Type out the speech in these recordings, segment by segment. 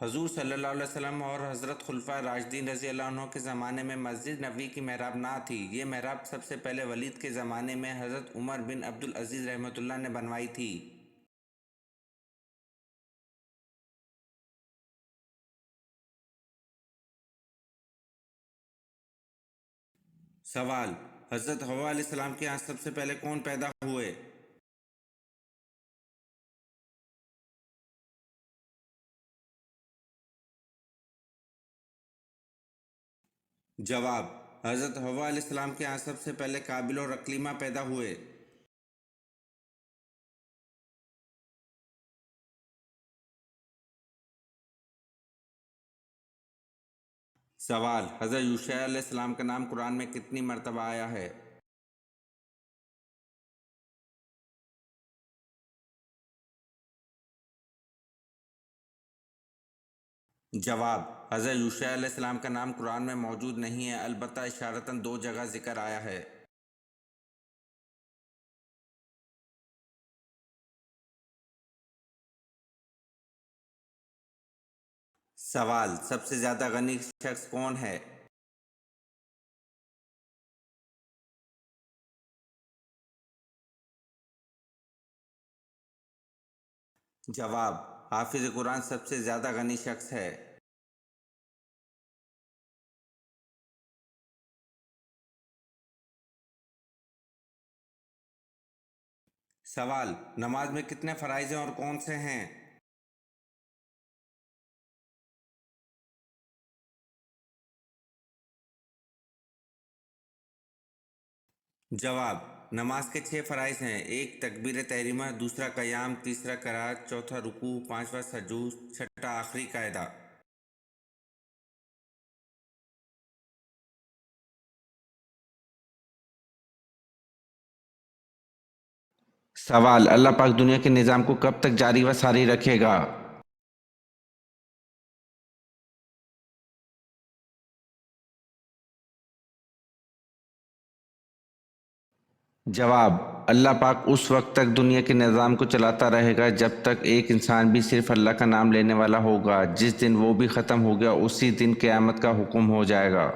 حضور صلی اللہ علیہ وسلم اور حضرت خلفائے راشدین رضی اللہ عنہ کے زمانے میں مسجد نبوی کی محراب نہ تھی۔ یہ محراب سب سے پہلے ولید کے زمانے میں حضرت عمر بن عبدالعزیز رحمۃ اللہ نے بنوائی تھی۔ سوال: حضرت حوا علیہ السلام کے ہاں سب سے پہلے کون پیدا ہوئے؟ جواب: حضرت حوا علیہ السلام کے ہاں سب سے پہلے قابل اور اکلیمہ پیدا ہوئے۔ سوال: حضرت یوشع علیہ السلام کا نام قرآن میں کتنی مرتبہ آیا ہے؟ جواب: حضرت یوشع علیہ السلام کا نام قرآن میں موجود نہیں ہے، البتہ اشارتاً 2 جگہ ذکر آیا ہے۔ سوال: سب سے زیادہ غنی شخص کون ہے؟ جواب: حافظ قرآن سب سے زیادہ غنی شخص ہے۔ سوال: نماز میں کتنے فرائض ہیں اور کون سے ہیں؟ جواب: نماز کے 6 فرائض ہیں: 1 تکبیر تحریمہ، دوسرا قیام، تیسرا قرات، چوتھا رکوع، پانچواں سجود، چھٹا آخری قاعدہ۔ سوال: اللہ پاک دنیا کے نظام کو کب تک جاری و ساری رکھے گا؟ جواب: اللہ پاک اس وقت تک دنیا کے نظام کو چلاتا رہے گا جب تک ایک انسان بھی صرف اللہ کا نام لینے والا ہوگا۔ جس دن وہ بھی ختم ہو گیا اسی دن قیامت کا حکم ہو جائے گا۔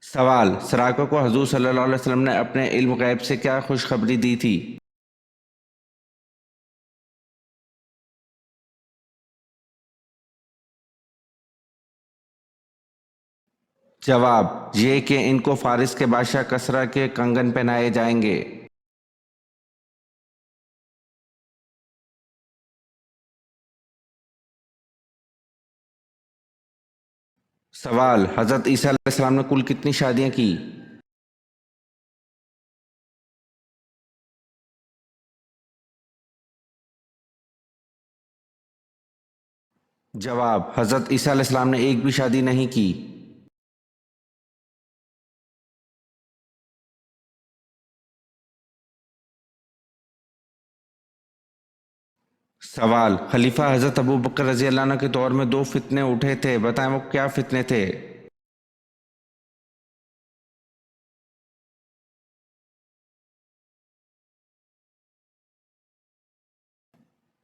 سوال: سراقہ کو حضور صلی اللہ علیہ وسلم نے اپنے علم غیب سے کیا خوشخبری دی تھی؟ جواب: یہ کہ ان کو فارس کے بادشاہ کسریٰ کے کنگن پہنائے جائیں گے۔ سوال: حضرت عیسیٰ علیہ السلام نے کل کتنی شادیاں کی؟ جواب: حضرت عیسیٰ علیہ السلام نے ایک بھی شادی نہیں کی۔ سوال: خلیفہ حضرت ابوبکر رضی اللہ عنہ کے دور میں 2 فتنے اٹھے تھے، بتائیں وہ کیا فتنے تھے؟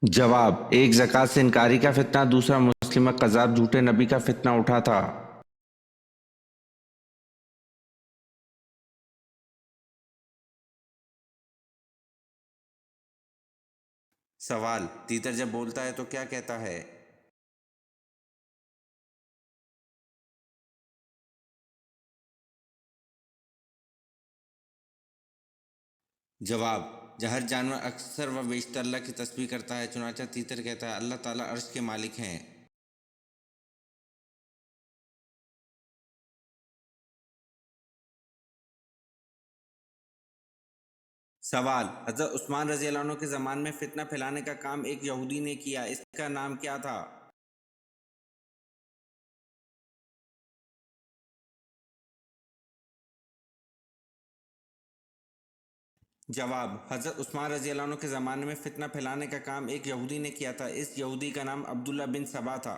جواب: ایک زکوٰۃ سے انکاری کا فتنہ، دوسرا مسلمہ قذاب جھوٹے نبی کا فتنہ اٹھا تھا۔ سوال: تیتر جب بولتا ہے تو کیا کہتا ہے؟ جواب: ہر جانور اکثر و بیشتر اللہ کی تسبیح کرتا ہے، چنانچہ تیتر کہتا ہے اللہ تعالیٰ عرش کے مالک ہیں۔ سوال: حضرت عثمان رضی اللہ عنہ کے زمان میں فتنہ پھیلانے کا کام ایک یہودی نے کیا، اس کا نام کیا تھا؟ جواب: حضرت عثمان رضی اللہ عنہ کے زمانے میں فتنہ پھیلانے کا کام ایک یہودی نے کیا تھا، اس یہودی کا نام عبداللہ بن سبا تھا۔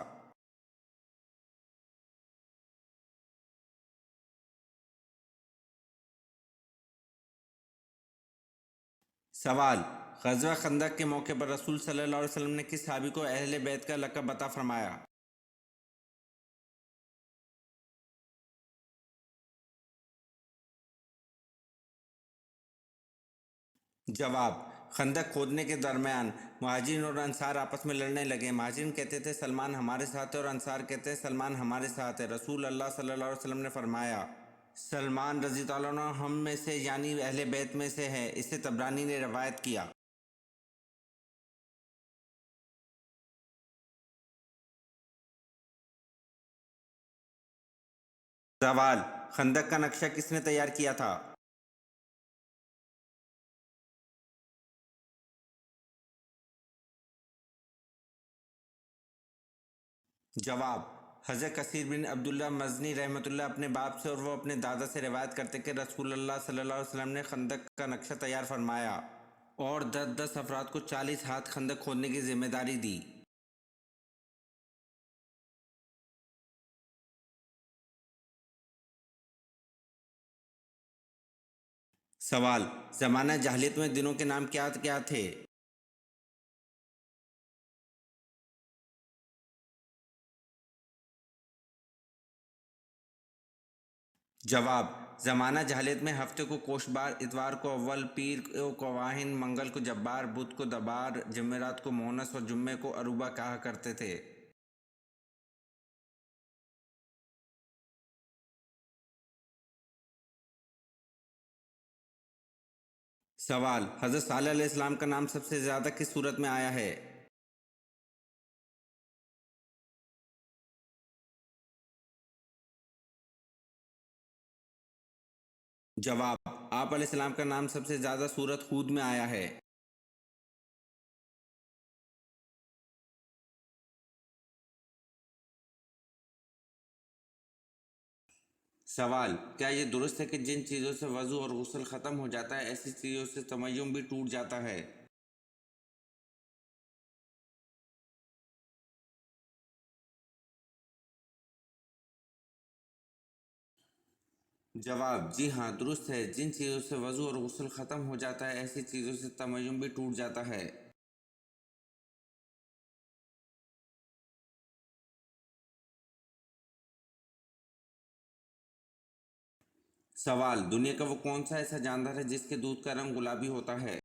سوال: غزوہ خندق کے موقع پر رسول صلی اللہ علیہ وسلم نے کس صحابی کو اہل بیت کا لقب عطا فرمایا؟ جواب: خندق کھودنے کے درمیان مہاجرین اور انصار آپس میں لڑنے لگے۔ مہاجرین کہتے تھے سلمان ہمارے ساتھ ہے، اور انصار کہتے ہیں سلمان ہمارے ساتھ ہے۔ رسول اللہ صلی اللہ علیہ وسلم نے فرمایا سلمان رضی اللہ عنہ ہم میں سے یعنی اہل بیت میں سے ہے۔ اسے طبرانی نے روایت کیا۔ سوال: خندق کا نقشہ کس نے تیار کیا تھا؟ جواب: حضرت کثیر بن عبداللہ مزنی رحمۃ اللہ اپنے باپ سے اور وہ اپنے دادا سے روایت کرتے کہ رسول اللہ صلی اللہ علیہ وسلم نے خندق کا نقشہ تیار فرمایا اور 10 افراد کو 40 ہاتھ خندق کھودنے کی ذمہ داری دی۔ سوال: زمانہ جاہلیت میں دنوں کے نام کیا کیا تھے؟ جواب: زمانہ جاہلیت میں ہفتے کو کوشت بار، اتوار کو اول، پیر کو کواہن، منگل کو جبار، بدھ کو دبار، جمعرات کو مونس اور جمعے کو عروبہ کہا کرتے تھے۔ سوال: حضرت صالح علیہ السلام کا نام سب سے زیادہ کس صورت میں آیا ہے؟ جواب: آپ علیہ السلام کا نام سب سے زیادہ سورت ہود میں آیا ہے۔ سوال: کیا یہ درست ہے کہ جن چیزوں سے وضو اور غسل ختم ہو جاتا ہے ایسی چیزوں سے تمیم بھی ٹوٹ جاتا ہے؟ جواب: جی ہاں درست ہے، جن چیزوں سے وضو اور غسل ختم ہو جاتا ہے ایسی چیزوں سے تمیم بھی ٹوٹ جاتا ہے۔ سوال: دنیا کا وہ کون سا ایسا جاندار ہے جس کے دودھ کا رنگ گلابی ہوتا ہے؟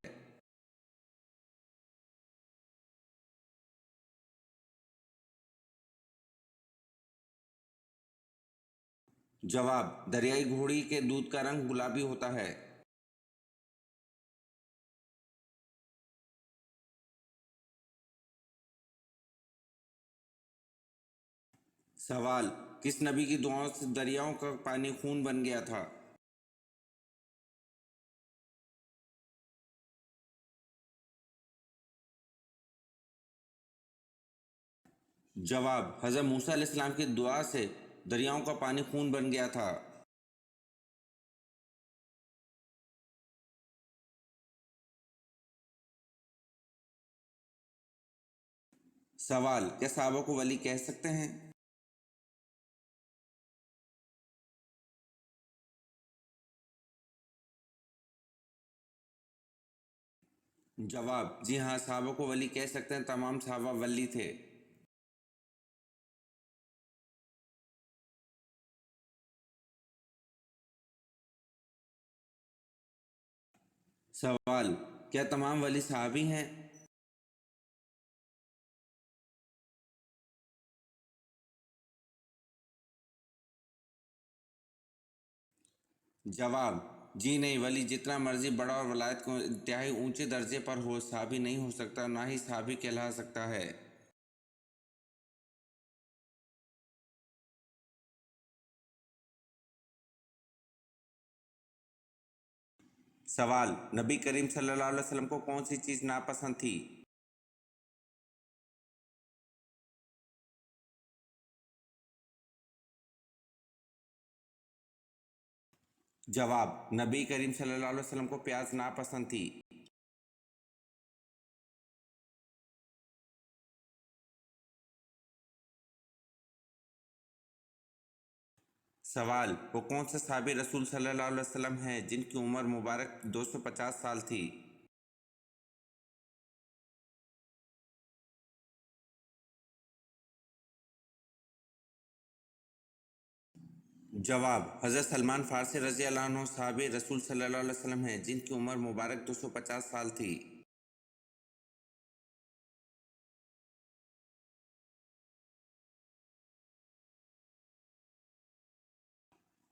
جواب: دریائی گھوڑی کے دودھ کا رنگ گلابی ہوتا ہے۔ سوال: کس نبی کی دعاؤں سے دریاؤں کا پانی خون بن گیا تھا؟ جواب: حضرت موسیٰ علیہ السلام کی دعا سے دریاؤں کا پانی خون بن گیا تھا۔ سوال: کیا صحابہ کو ولی کہہ سکتے ہیں؟ جواب: جی ہاں صحابہ کو ولی کہہ سکتے ہیں، تمام صحابہ ولی تھے۔ سوال: کیا تمام ولی صحابی ہیں؟ جواب: جی نہیں، ولی جتنا مرضی بڑا اور ولایت کو انتہائی اونچے درجے پر ہو صحابی نہیں ہو سکتا، نہ ہی صحابی کہلا سکتا ہے۔ سوال: نبی کریم صلی اللہ علیہ وسلم کو کون سی چیز ناپسند تھی؟ جواب: نبی کریم صلی اللہ علیہ وسلم کو پیاز ناپسند تھی۔ سوال: وہ کون سے صحابی رسول صلی اللہ علیہ وسلم ہیں جن کی عمر مبارک 250 سال تھی؟ جواب: حضرت سلمان فارسی رضی اللہ عنہ صحابی رسول صلی اللہ علیہ وسلم ہیں جن کی عمر مبارک 250 سال تھی۔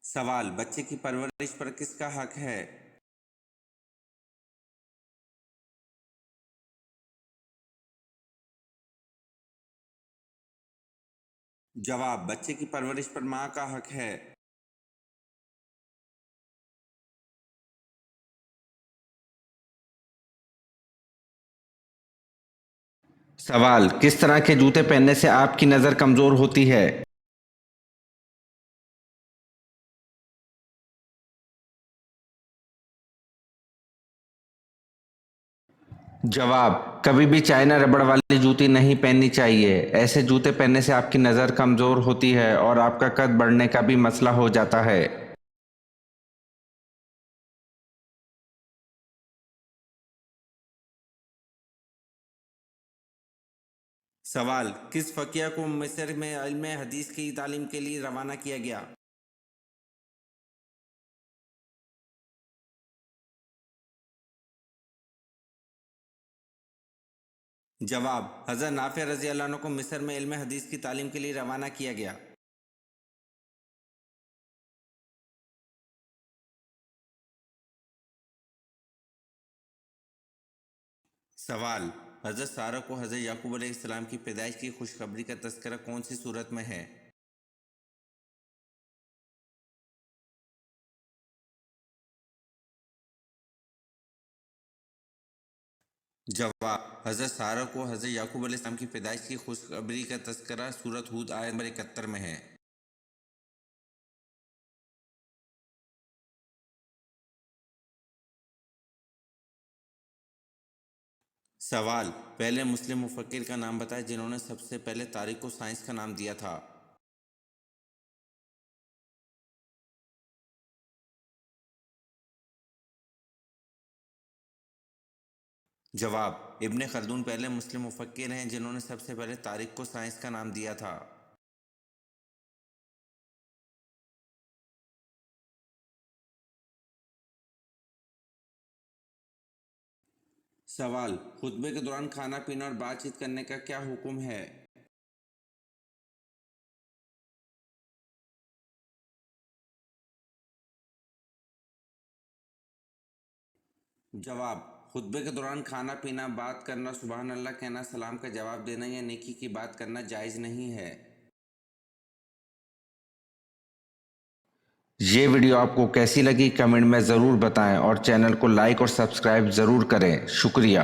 سوال: بچے کی پرورش پر کس کا حق ہے؟ جواب: بچے کی پرورش پر ماں کا حق ہے۔ سوال: کس طرح کے جوتے پہننے سے آپ کی نظر کمزور ہوتی ہے؟ جواب: کبھی بھی چائنا ربڑ والی جوتی نہیں پہننی چاہیے، ایسے جوتے پہننے سے آپ کی نظر کمزور ہوتی ہے اور آپ کا قد بڑھنے کا بھی مسئلہ ہو جاتا ہے۔ سوال: کس فقیہ کو مصر میں علم حدیث کی تعلیم کے لیے روانہ کیا گیا؟ جواب: حضرت نافع رضی اللہ عنہ کو مصر میں علم حدیث کی تعلیم کے لیے روانہ کیا گیا۔ سوال: حضرت سارہ کو حضرت یعقوب علیہ السلام کی پیدائش کی خوشخبری کا تذکرہ کون سی صورت میں ہے؟ جواب: حضرت سارہ کو حضرت یعقوب علیہ السلام کی پیدائش کی خوشخبری کا تذکرہ سورۃ ہود آیت نمبر 71 میں ہے۔ سوال: پہلے مسلم مفکر کا نام بتائیں جنہوں نے سب سے پہلے تاریخ کو سائنس کا نام دیا تھا۔ جواب: ابن خلدون پہلے مسلم مفکر ہیں جنہوں نے سب سے پہلے تاریخ کو سائنس کا نام دیا تھا۔ سوال: خطبے کے دوران کھانا پینا اور بات چیت کرنے کا کیا حکم ہے؟ جواب: خطبے کے دوران کھانا پینا، بات کرنا، سبحان اللہ کہنا، سلام کا جواب دینا یا نیکی کی بات کرنا جائز نہیں ہے۔ یہ ویڈیو آپ کو کیسی لگی کمنٹ میں ضرور بتائیں اور چینل کو لائک اور سبسکرائب ضرور کریں۔ شکریہ۔